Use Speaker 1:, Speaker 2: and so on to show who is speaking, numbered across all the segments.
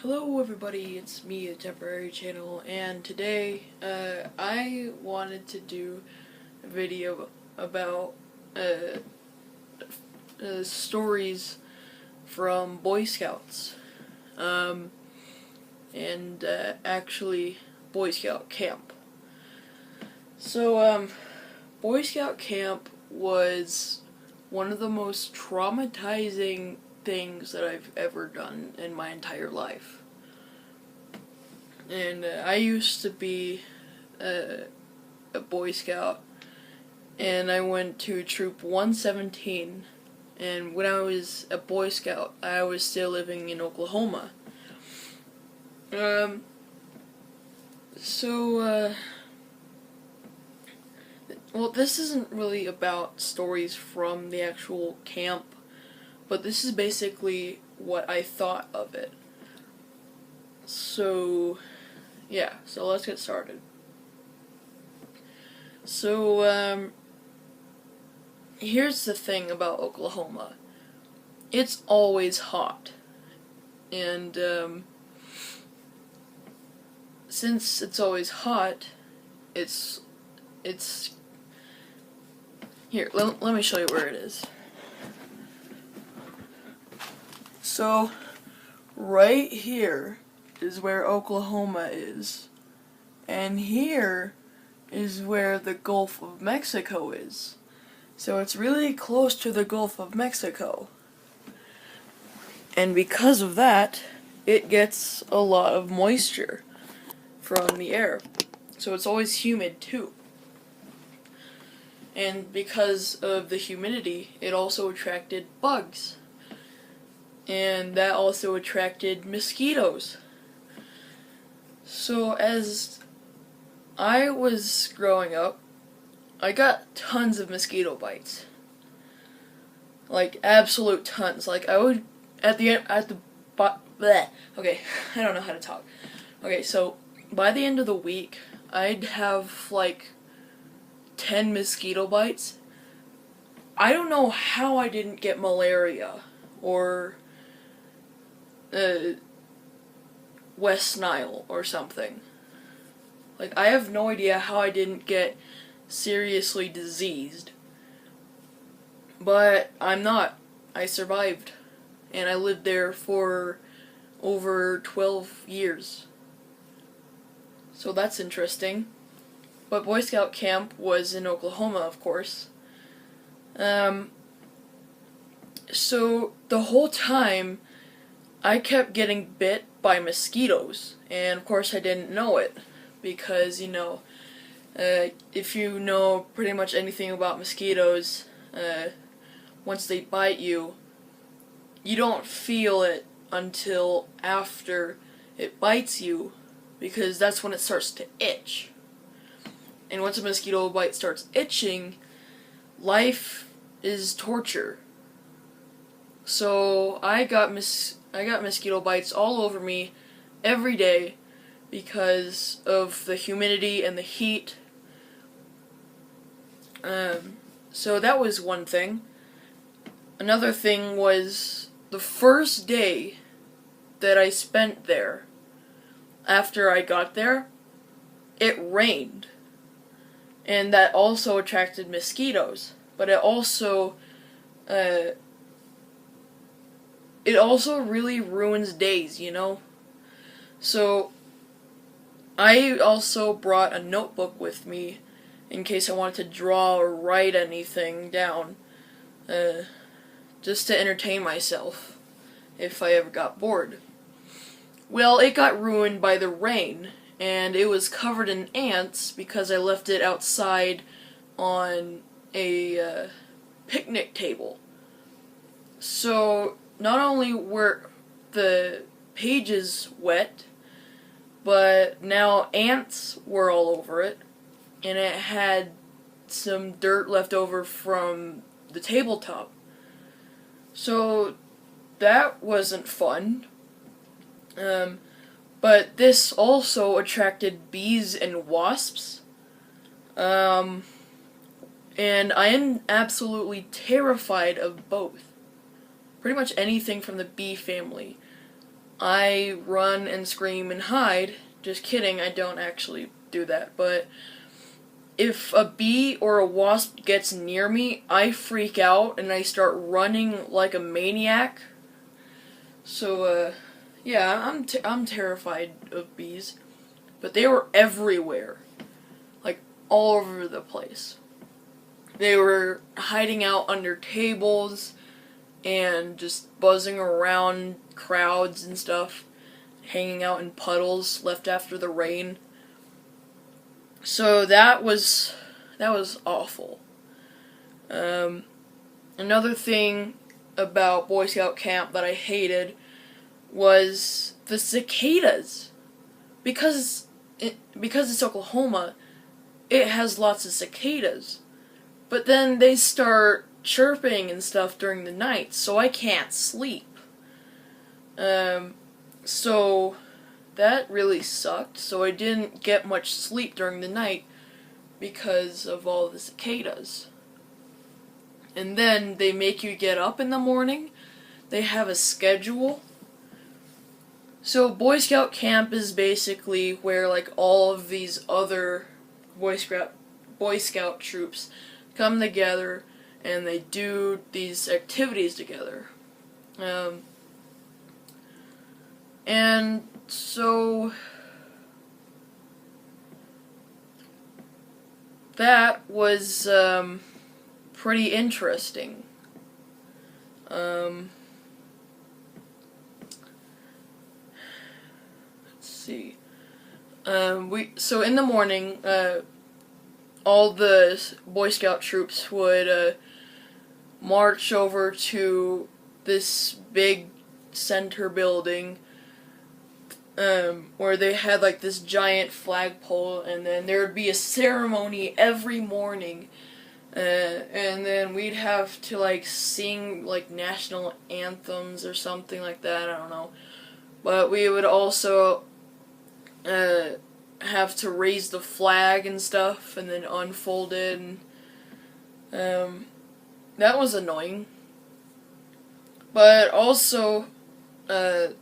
Speaker 1: Hello everybody, it's me, a temporary channel, and today I wanted to do a video about stories from Boy Scouts, and actually Boy Scout camp. So Boy Scout camp was one of the most traumatizing things that I've ever done in my entire life. And I used to be a Boy Scout, and I went to Troop 117, and when I was a Boy Scout, I was still living in Oklahoma. Well, this isn't really about stories from the actual camp, but this is basically what I thought of it. So let's get started. So, here's the thing about Oklahoma. It's always hot. And, since it's always hot, it's here, let me show you where it is. So, right here is where Oklahoma is, and here is where the Gulf of Mexico is. So it's really close to the Gulf of Mexico. And because of that, it gets a lot of moisture from the air. So it's always humid too. And because of the humidity, it also attracted bugs. And that also attracted mosquitoes. So as I was growing up, I got tons of mosquito bites. Like, absolute tons. Like, I would, okay, I don't know how to talk. Okay, so, by the end of the week, I'd have, like, 10 mosquito bites. I don't know how I didn't get malaria, or, West Nile, or something. Like, I have no idea how I didn't get seriously diseased. But I'm not. I survived. And I lived there for over 12 years. So that's interesting. But Boy Scout camp was in Oklahoma, of course. So the whole time, I kept getting bit by mosquitoes. And of course I didn't know it. Because, if you know pretty much anything about mosquitoes, once they bite you, you don't feel it until after it bites you, because that's when it starts to itch. And once a mosquito bite starts itching, life is torture. So I got mosquito bites all over me every day because of the humidity and the heat. So that was one thing. Another thing was the first day that I spent there, after I got there, it rained. And that also attracted mosquitoes. But it also really ruins days, So I also brought a notebook with me in case I wanted to draw or write anything down, just to entertain myself if I ever got bored. Well, it got ruined by the rain, and it was covered in ants because I left it outside on a picnic table. So not only were the pages wet, but now ants were all over it, and it had some dirt left over from the tabletop. So that wasn't fun. But this also attracted bees and wasps. And I am absolutely terrified of both. Pretty much anything from the bee family. I run and scream and hide. Just kidding, I don't actually do that. But if a bee or a wasp gets near me, I freak out and I start running like a maniac. So, yeah, I'm terrified of bees. But they were everywhere. Like, all over the place. They were hiding out under tables and just buzzing around crowds and stuff, hanging out in puddles left after the rain. So that was awful. Another thing about Boy Scout camp that I hated was the cicadas. Because it's Oklahoma, it has lots of cicadas. But then they start chirping and stuff during the night, so I can't sleep. So that really sucked. So I didn't get much sleep during the night because of all the cicadas. And then they make you get up in the morning. They have a schedule. So Boy Scout camp is basically where like all of these other Boy Scout troops come together and they do these activities together. And so that was pretty interesting. Let's see. So in the morning, all the Boy Scout troops would march over to this big center building where they had like this giant flagpole, and then there would be a ceremony every morning, and then we'd have to like sing like national anthems or something like that, I don't know. But we would also have to raise the flag and stuff and then unfold it, and that was annoying. But also the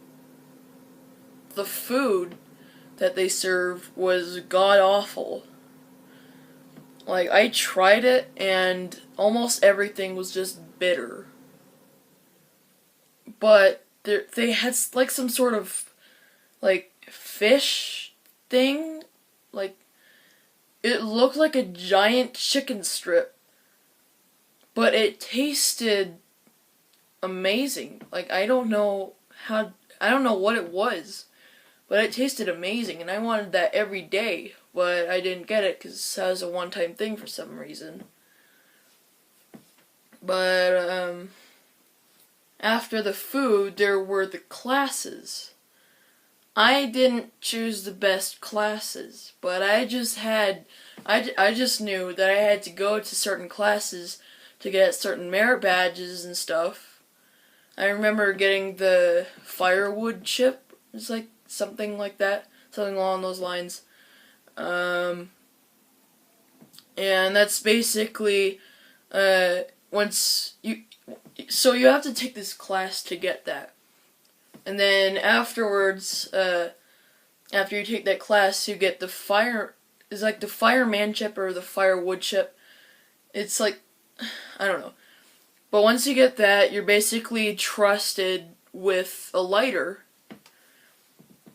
Speaker 1: food that they served was god awful. Like, I tried it and almost everything was just bitter. But they had like some sort of like fish thing. Like, it looked like a giant chicken strip, but it tasted amazing. Like, I don't know what it was, but it tasted amazing, and I wanted that every day, but I didn't get it because that was a one-time thing for some reason. But, after the food, there were the classes. I didn't choose the best classes, but I just knew that I had to go to certain classes to get certain merit badges and stuff. I remember getting the firewood chip. It's like something like that, something along those lines. And that's basically once you have to take this class to get that. And then afterwards, after you take that class, you get the fireman chip or the firewood chip. It's like, I don't know. But once you get that, you're basically trusted with a lighter.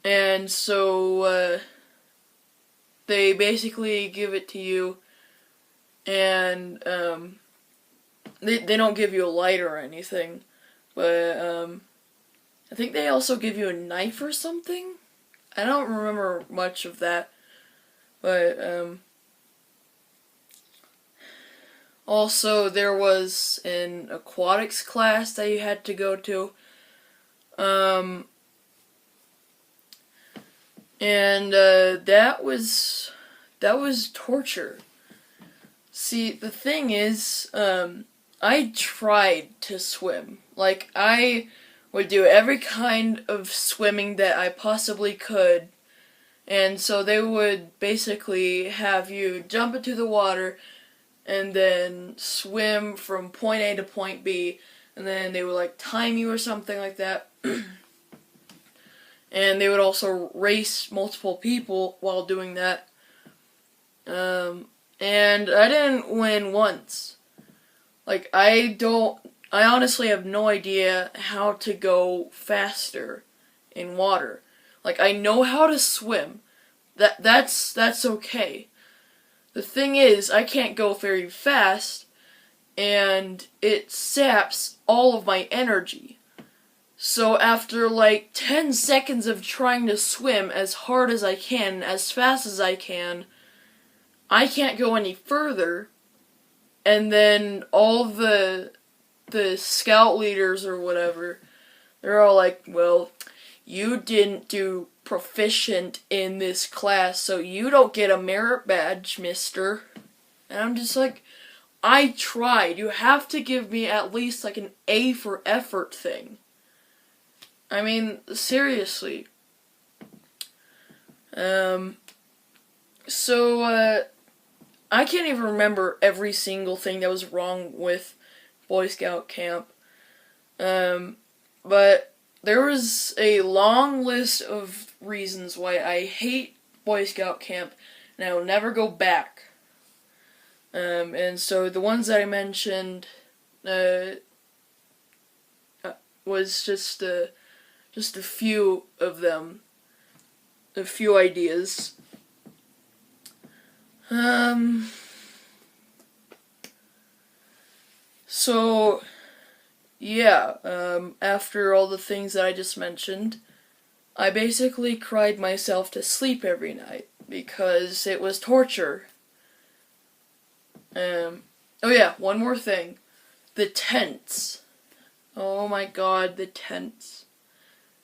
Speaker 1: And so, they basically give it to you, and, they don't give you a lighter or anything, but, I think they also give you a knife or something? I don't remember much of that, but, also there was an aquatics class that you had to go to, and that was torture. See, the thing is, I tried to swim. Like, I would do every kind of swimming that I possibly could, and so they would basically have you jump into the water and then swim from point A to point B, and then they would like time you or something like that. and they would also race multiple people while doing that. And I didn't win once. Like, I honestly have no idea how to go faster in water. Like, I know how to swim. That's okay. The thing is, I can't go very fast, and it saps all of my energy. So after like 10 seconds of trying to swim as hard as I can, as fast as I can't go any further. And then all the scout leaders or whatever, they're all like, well, you didn't do proficient in this class, so you don't get a merit badge, mister. And I'm just like, I tried. You have to give me at least like an A for effort thing. I mean, seriously. So, I can't even remember every single thing that was wrong with Boy Scout camp. But there was a long list of reasons why I hate Boy Scout camp, and I will never go back. And so the ones that I mentioned, was just a few of them, a few ideas. So, yeah, after all the things that I just mentioned, I basically cried myself to sleep every night, because it was torture. Oh yeah, one more thing. The tents. Oh my god, the tents.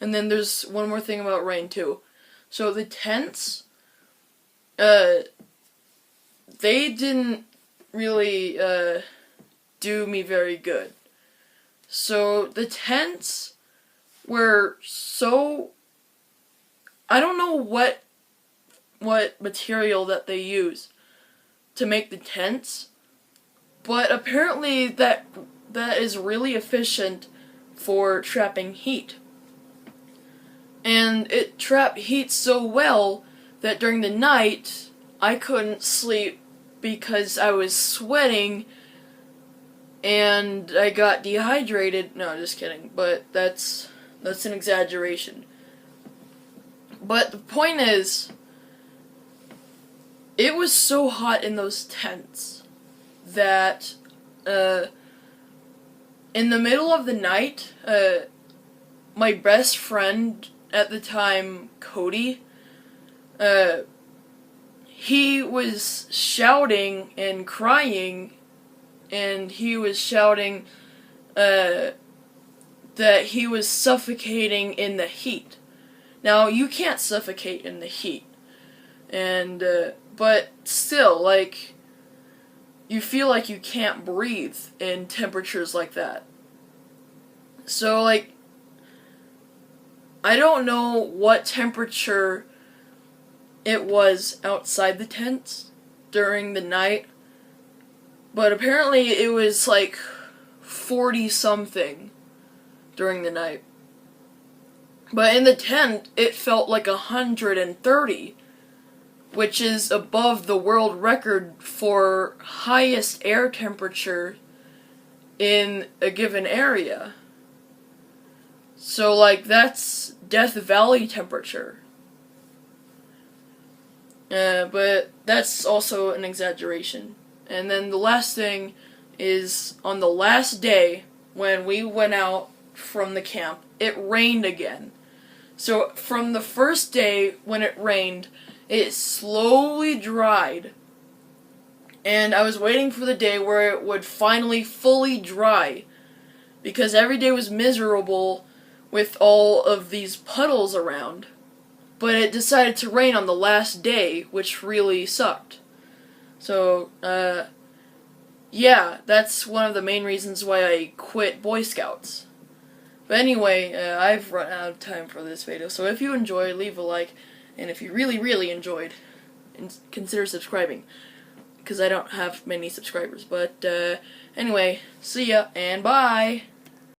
Speaker 1: And then there's one more thing about rain, too. So the tents, they didn't really, do me very good. So the tents were so... I don't know what material that they use to make the tents, but apparently that is really efficient for trapping heat. And it trapped heat so well that during the night I couldn't sleep because I was sweating and I got dehydrated. No, just kidding. But that's an exaggeration. But the point is, it was so hot in those tents that in the middle of the night, my best friend at the time, Cody, he was shouting and crying, and he was shouting that he was suffocating in the heat. Now, you can't suffocate in the heat, and but still, like, you feel like you can't breathe in temperatures like that. So, like, I don't know what temperature it was outside the tents during the night, but apparently it was like 40-something during the night. But in the tent, it felt like 130, which is above the world record for highest air temperature in a given area. So, like, that's Death Valley temperature. But that's also an exaggeration. And then the last thing is, on the last day, when we went out from the camp, it rained again. So, from the first day when it rained, it slowly dried. And I was waiting for the day where it would finally fully dry, because every day was miserable with all of these puddles around. But it decided to rain on the last day, which really sucked. So, yeah, that's one of the main reasons why I quit Boy Scouts. But anyway, I've run out of time for this video, so if you enjoyed, leave a like, and if you really, really enjoyed, consider subscribing, because I don't have many subscribers. But, anyway, see ya, and bye!